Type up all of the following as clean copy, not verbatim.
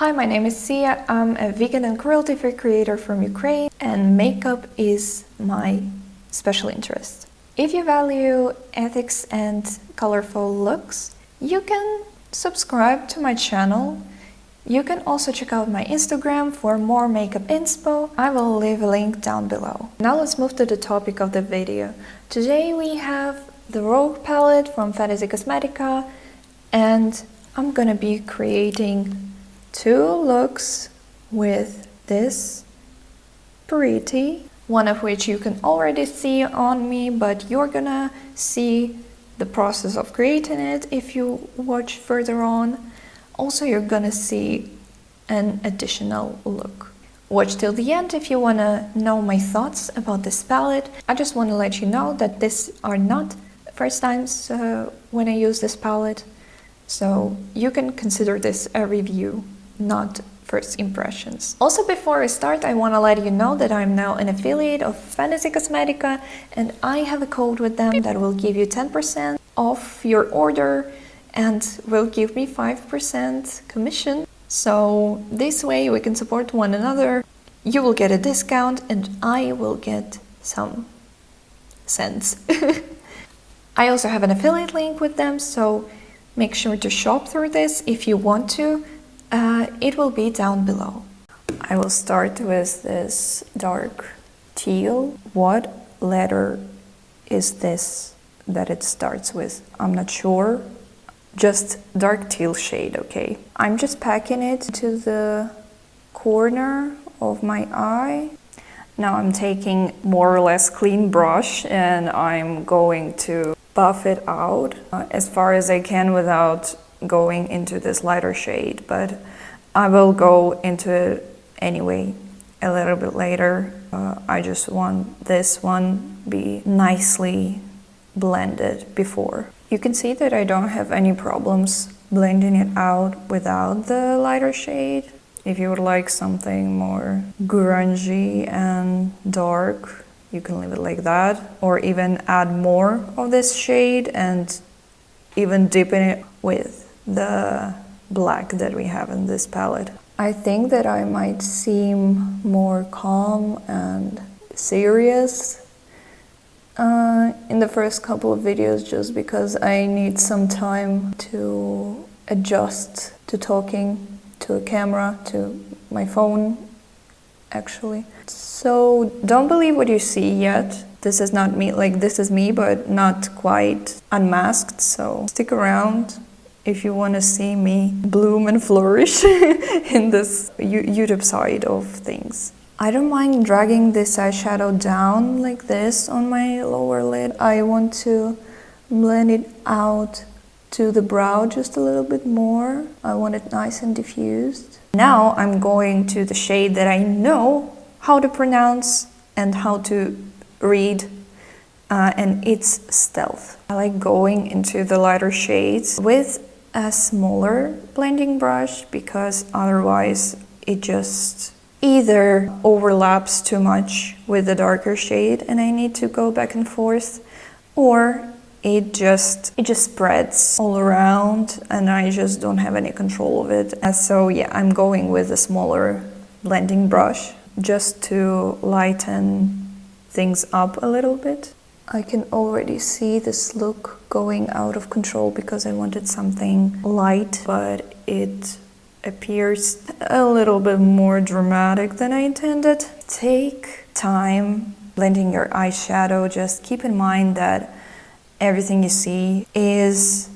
Hi, my name is Sia. I'm a vegan and cruelty-free creator from Ukraine, and makeup is my special interest. If you value ethics and colorful looks, you can subscribe to my channel. You can also check out my Instagram for more makeup inspo. I will leave a link down below. Now let's move to the topic of the video. Today we have the Rogue palette from Fantasy Cosmetica, and I'm gonna be creating two looks with this pretty, one of which you can already see on me, but you're gonna see the process of creating it if you watch further on. Also, you're gonna see an additional look. Watch till the end if you wanna know my thoughts about this palette. I just wanna let you know that these are not first times when I use this palette, so you can consider this a review, not first impressions. Also, before I start, I want to let you know that I'm now an affiliate of Fantasy Cosmetica, and I have a code with them that will give you 10% off your order and will give me 5% commission. So this way we can support one another. You will get a discount and I will get some cents. I also have an affiliate link with them, so make sure to shop through this if you want to. It will be down below. I will start with this dark teal. What letter is this that it starts with? I'm not sure. Just dark teal shade, okay? I'm just packing it to the corner of my eye. Now I'm taking more or less clean brush and I'm going to buff it out as far as I can without going into this lighter shade, but I will go into it anyway a little bit later. I just want this one be nicely blended before. You can see that I don't have any problems blending it out without the lighter shade. If you would like something more grungy and dark, you can leave it like that, or even add more of this shade and even deepen it with the black that we have in this palette. I think that I might seem more calm and serious in the first couple of videos, just because I need some time to adjust to talking to a camera, to my phone actually. So don't believe what you see yet. This is not me, like this is me, but not quite unmasked, so stick around if you want to see me bloom and flourish in this YouTube side of things. I don't mind dragging this eyeshadow down like this on my lower lid. I want to blend it out to the brow just a little bit more. I want it nice and diffused. Now I'm going to the shade that I know how to pronounce and how to read, and it's Stealth. I like going into the lighter shades with a smaller blending brush, because otherwise it just either overlaps too much with the darker shade and I need to go back and forth, or it just spreads all around and I just don't have any control of it. And so yeah, I'm going with a smaller blending brush just to lighten things up a little bit. I can already see this look going out of control because I wanted something light, but it appears a little bit more dramatic than I intended. Take time blending your eyeshadow. Just keep in mind that everything you see is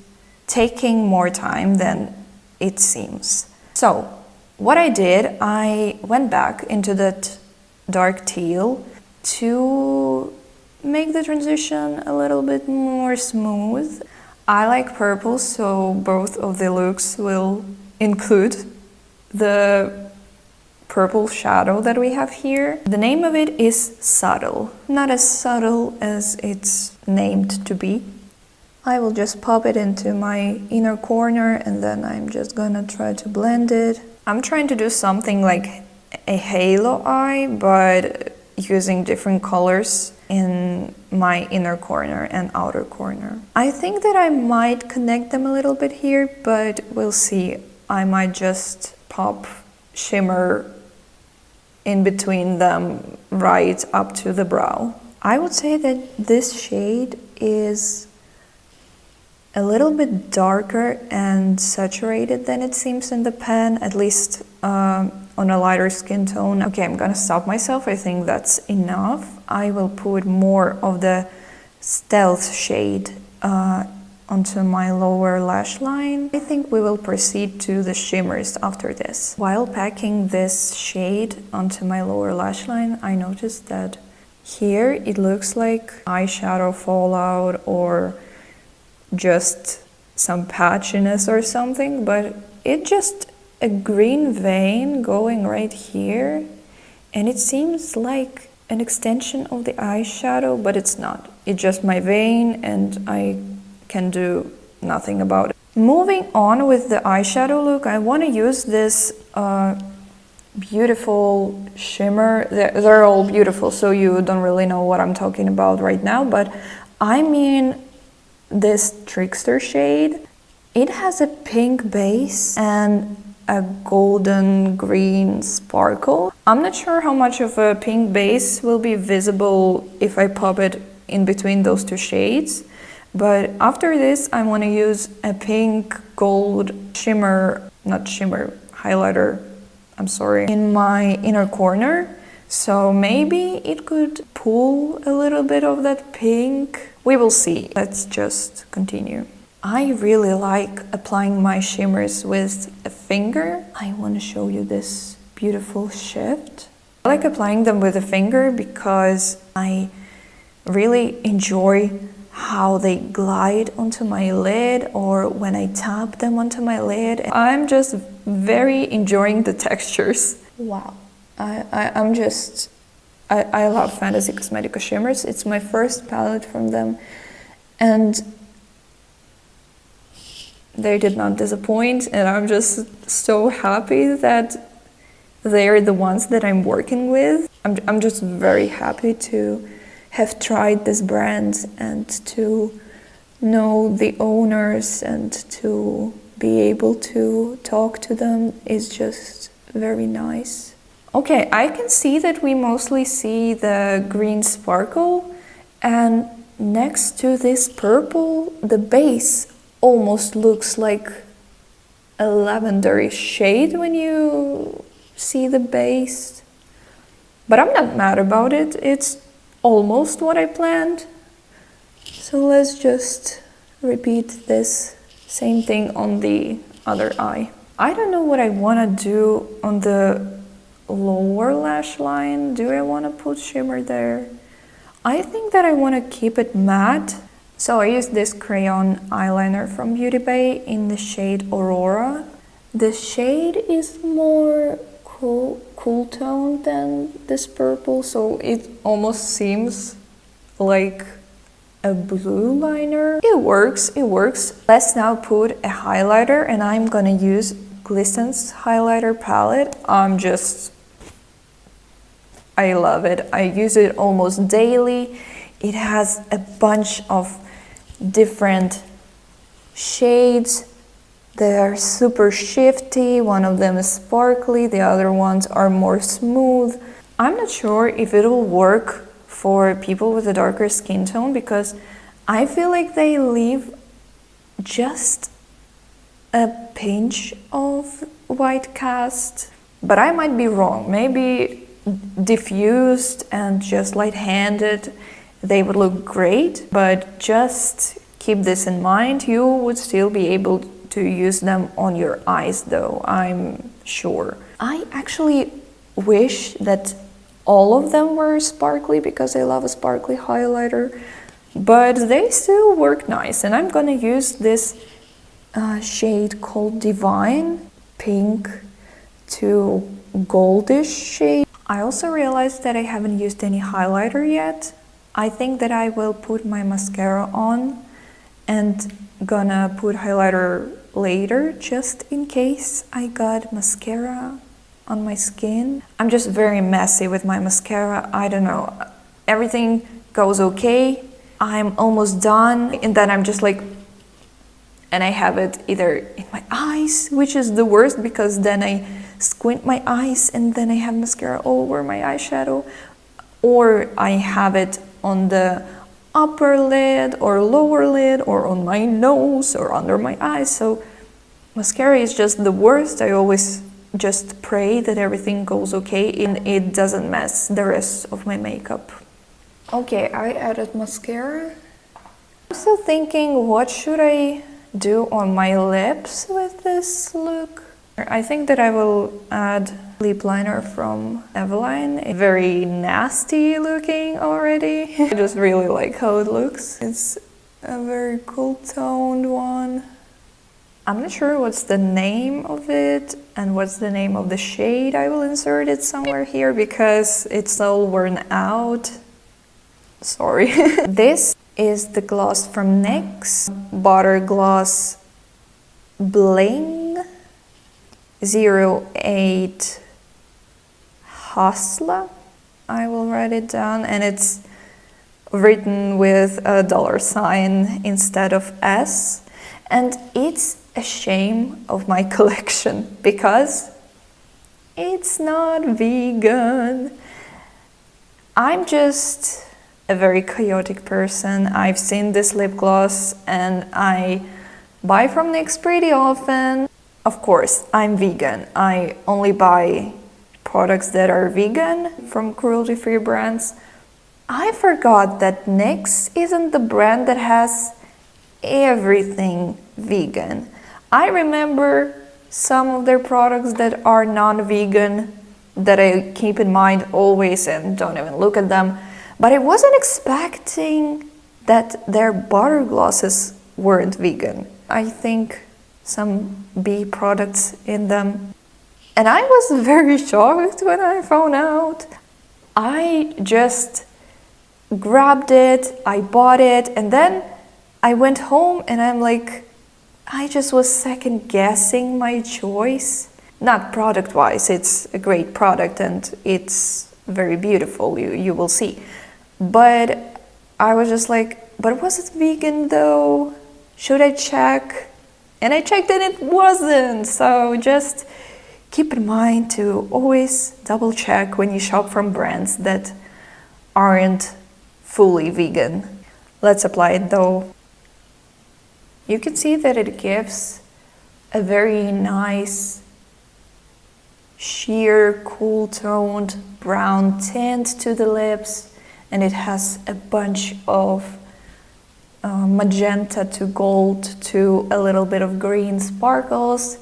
taking more time than it seems. So what I did, I went back into that dark teal to make the transition a little bit more smooth. I like purple, so both of the looks will include the purple shadow that we have here. The name of it is Subtle, not as subtle as it's named to be. I will just pop it into my inner corner and then I'm just gonna try to blend it. I'm trying to do something like a halo eye, but using different colors in my inner corner and outer corner. I think that I might connect them a little bit here, but we'll see. I might just pop shimmer in between them right up to the brow. I would say that this shade is a little bit darker and saturated than it seems in the pen, at least on a lighter skin tone. Okay, I'm gonna stop myself. I think that's enough. I will put more of the Stealth shade onto my lower lash line. I think we will proceed to the shimmers after this. While packing this shade onto my lower lash line, I noticed that here it looks like eyeshadow fallout or just some patchiness or something, but it's just a green vein going right here, and it seems like an extension of the eyeshadow, but it's not. It's just my vein and I can do nothing about it. Moving on with the eyeshadow look, I want to use this beautiful shimmer. They're all beautiful, so you don't really know what I'm talking about right now, but I mean this Trickster shade. It has a pink base and a golden green sparkle. I'm not sure how much of a pink base will be visible if I pop it in between those two shades, but after this I want to use a pink gold shimmer, not shimmer, highlighter, I'm sorry, in my inner corner, so maybe it could pull a little bit of that pink. We will see. Let's just continue. I really like applying my shimmers with a finger. I want to show you this beautiful shift. I like applying them with a finger because I really enjoy how they glide onto my lid, or when I tap them onto my lid. I'm just very enjoying the textures. Wow. I love Fantasy Cosmetica shimmers. It's my first palette from them, and they did not disappoint, and I'm just so happy that they're the ones that I'm working with. I'm just very happy to have tried this brand and to know the owners and to be able to talk to them is just very nice. Okay, I can see that we mostly see the green sparkle, and next to this purple, the base almost looks like a lavender shade when you see the base. But I'm not mad about it, it's almost what I planned. So let's just repeat this same thing on the other eye. I don't know what I want to do on the lower lash line. Do I want to put shimmer there? I think that I want to keep it matte. So I used this crayon eyeliner from Beauty Bay in the shade Aurora. The shade is more cool toned than this purple, so it almost seems like a blue liner. It works. Let's now put a highlighter, and I'm gonna use Glisten's highlighter palette. I love it. I use it almost daily. It has a bunch of different shades. They are super shifty. One of them is sparkly, the other ones are more smooth. I'm not sure if it'll work for people with a darker skin tone because I feel like they leave just a pinch of white cast, but I might be wrong. Maybe diffused and just light-handed, they would look great, but just keep this in mind. You would still be able to use them on your eyes though, I'm sure. I actually wish that all of them were sparkly because I love a sparkly highlighter, but they still work nice, and I'm gonna use this shade called Divine, pink to goldish shade. I also realized that I haven't used any highlighter yet. I think that I will put my mascara on and gonna put highlighter later just in case I got mascara on my skin. I'm just very messy with my mascara. I don't know, everything goes okay, I'm almost done, and then I'm just like, and I have it either in my eyes, which is the worst because then I squint my eyes and then I have mascara over my eyeshadow, or I have it on the upper lid or lower lid or on my nose or under my eyes. So mascara is just the worst. I always just pray that everything goes okay and it doesn't mess the rest of my makeup. Okay, I added mascara. I'm still thinking, what should I do on my lips with this look? I think that I will add lip liner from Eveline. Very nasty looking already. I just really like how it looks. It's a very cool toned one. I'm not sure what's the name of it and what's the name of the shade. I will insert it somewhere here because it's all worn out. Sorry. This is the gloss from NYX. Butter Gloss Bling 08 Hustler. I will write it down, and it's written with a $sign instead of S. And it's a shame of my collection because it's not vegan. I'm just a very chaotic person. I've seen this lip gloss and I buy from NYX pretty often. Of course, I'm vegan. I only buy products that are vegan from cruelty-free brands. I forgot that NYX isn't the brand that has everything vegan. I remember some of their products that are non-vegan that I keep in mind always and don't even look at them. But I wasn't expecting that their butter glosses weren't vegan. I think some bee products in them. And I was very shocked when I found out. I just grabbed it, I bought it, and then I went home and I'm like, I just was second guessing my choice. Not product-wise, it's a great product and it's very beautiful, you will see. But I was just like, but was it vegan though? Should I check? And I checked and it wasn't. So just keep in mind to always double check when you shop from brands that aren't fully vegan. Let's apply it though. You can see that it gives a very nice sheer, cool-toned brown tint to the lips, and it has a bunch of magenta to gold to a little bit of green sparkles,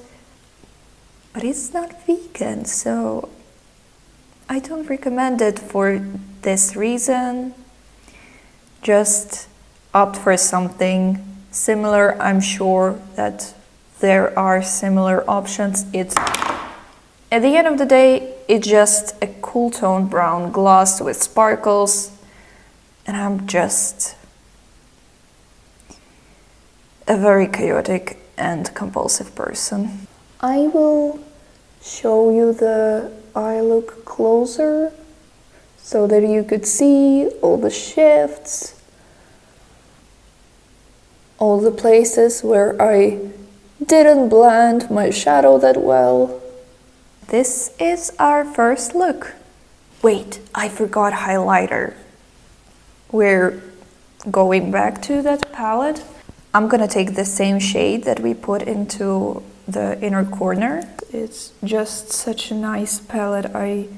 but it's not vegan, so I don't recommend it for this reason. Just opt for something similar. I'm sure that there are similar options. At the end of the day, it's just a cool tone brown gloss with sparkles, and I'm just a very chaotic and compulsive person. I will show you the eye look closer so that you could see all the shifts, all the places where I didn't blend my shadow that well. This is our first look. Wait, I forgot highlighter. We're going back to that palette. I'm gonna take the same shade that we put into the inner corner. It's just such a nice palette. I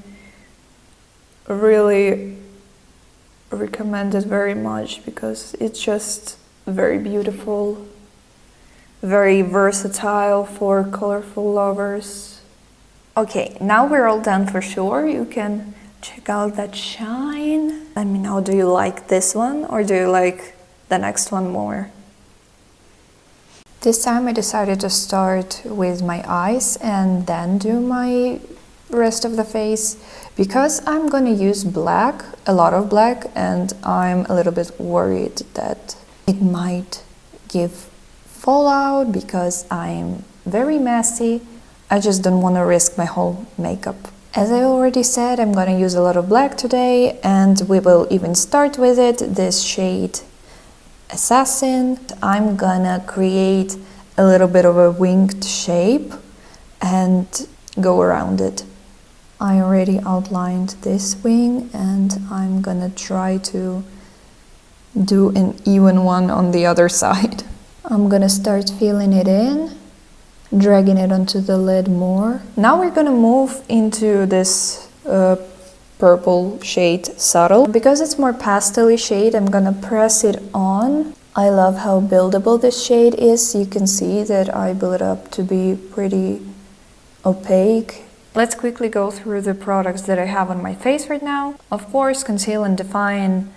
really recommend it very much because it's just very beautiful, very versatile for colorful lovers. Okay, now we're all done for sure. You can check out that shine. Let me know, do you like this one or do you like the next one more? This time I decided to start with my eyes and then do my rest of the face because I'm gonna use black, a lot of black, and I'm a little bit worried that it might give fallout because I'm very messy. I just don't want to risk my whole makeup. As I already said, I'm gonna use a lot of black today, and we will even start with it, this shade Assassin. I'm gonna create a little bit of a winged shape, and go around it. I already outlined this wing and I'm gonna try to do an even one on the other side. I'm gonna start filling it in, dragging it onto the lid more. Now we're gonna move into this purple shade Subtle. Because it's more pastel-y shade, I'm gonna press it on. I love how buildable this shade is. You can see that I built it up to be pretty opaque. Let's quickly go through the products that I have on my face right now. Of course, Conceal and Define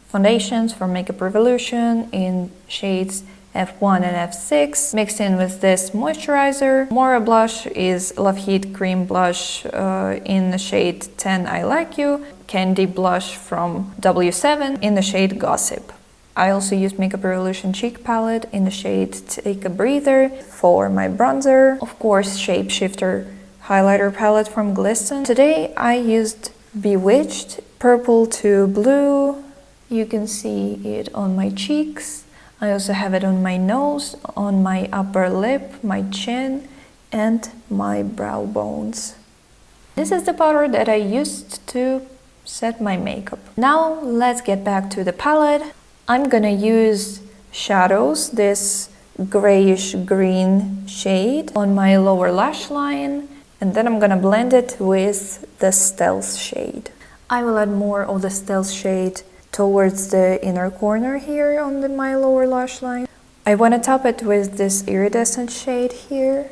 foundations from Makeup Revolution in shades F1 and F6, mixed in with this moisturizer. Mora blush is Love Heat Cream Blush in the shade 10 I Like You. Candy blush from W7 in the shade Gossip. I also used Makeup Revolution Cheek Palette in the shade Take a Breather for my bronzer. Of course, Shapeshifter highlighter palette from Glisten. Today I used Bewitched Purple to Blue. You can see it on my cheeks. I also have it on my nose, on my upper lip, my chin, and my brow bones. This is the powder that I used to set my makeup. Now let's get back to the palette. I'm gonna use shadows, this grayish green shade on my lower lash line, and then I'm gonna blend it with the Stealth shade. I will add more of the Stealth shade towards the inner corner here on my lower lash line. I want to top it with this iridescent shade here,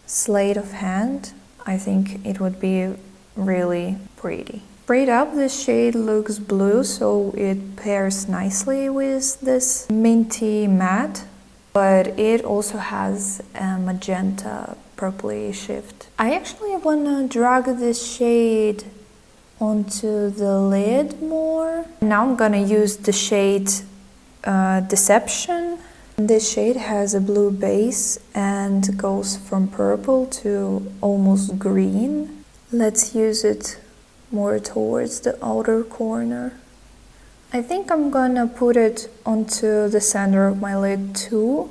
Sleight of Hand. I think it would be really pretty. Straight up, this shade looks blue, so it pairs nicely with this minty matte, but it also has a magenta purpley shift. I actually want to drag this shade onto the lid more. Now I'm gonna use the shade Deception. This shade has a blue base and goes from purple to almost green. Let's use it more towards the outer corner. I think I'm gonna put it onto the center of my lid too.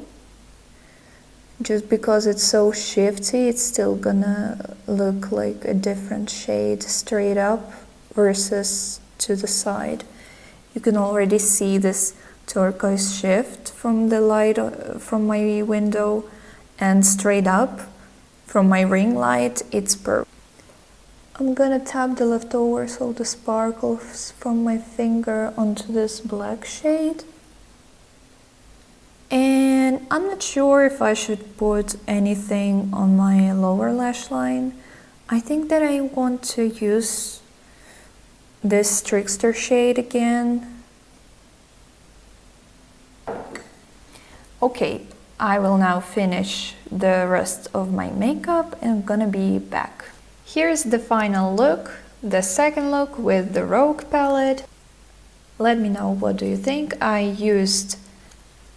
Just because it's so shifty, it's still gonna look like a different shade straight up versus to the side. You can already see this turquoise shift from the light from my window, and straight up from my ring light, it's purple. I'm gonna tap the leftovers of the sparkles from my finger onto this black shade. And I'm not sure if I should put anything on my lower lash line. I think that I want to use this Trickster shade again. Okay, I will now finish the rest of my makeup and I'm gonna be back. Here's the final look, the second look with the Rogue palette. Let me know, what do you think? I used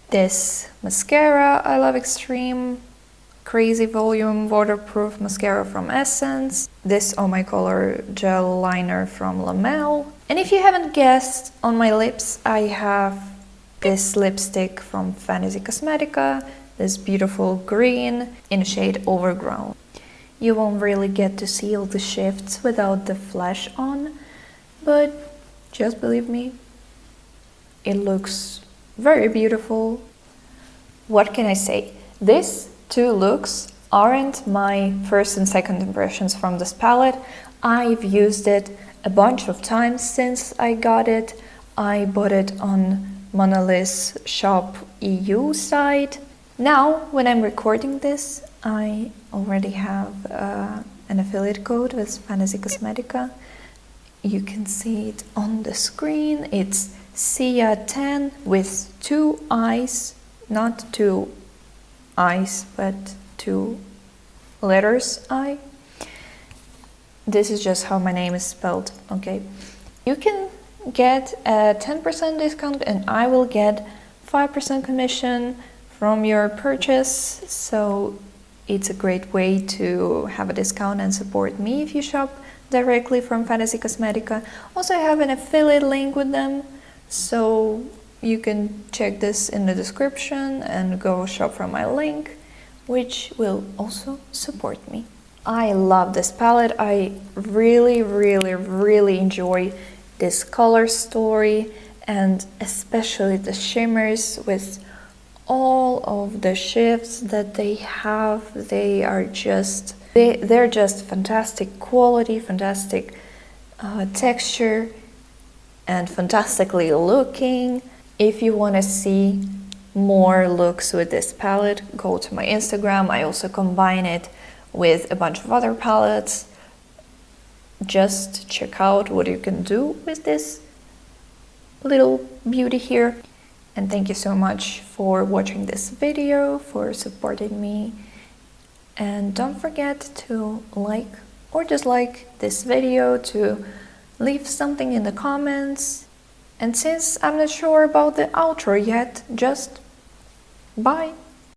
this mascara, I Love Extreme Crazy Volume Waterproof Mascara from Essence. This Oh My Color Gel Liner from Lamel. And if you haven't guessed, on my lips I have this lipstick from Fantasy Cosmetica, this beautiful green in the shade Overgrown. You won't really get to see all the shifts without the flash on, but just believe me, it looks very beautiful. What can I say? These two looks aren't my first and second impressions from this palette. I've used it a bunch of times since I got it. I bought it on Monalith's Shop EU site. Now, when I'm recording this, I already have an affiliate code with Fantasy Cosmetica. You can see it on the screen. It's SIIA10 with 2 eyes, not 2 eyes, but 2 letters I. This is just how my name is spelled, okay? You can get a 10% discount and I will get 5% commission from your purchase, so it's a great way to have a discount and support me if you shop directly from Fantasy Cosmetica. Also, I have an affiliate link with them, so you can check this in the description and go shop from my link, which will also support me. I love this palette. I really, really, really enjoy this color story, and especially the shimmers with all of the shifts that they have. They are just, they're just fantastic quality, fantastic texture, and fantastically looking. If you want to see more looks with this palette, go to my Instagram. I also combine it with a bunch of other palettes. Just check out what you can do with this little beauty here. And thank you so much for watching this video, for supporting me. And don't forget to like or dislike this video, to leave something in the comments. And since I'm not sure about the outro yet, just bye!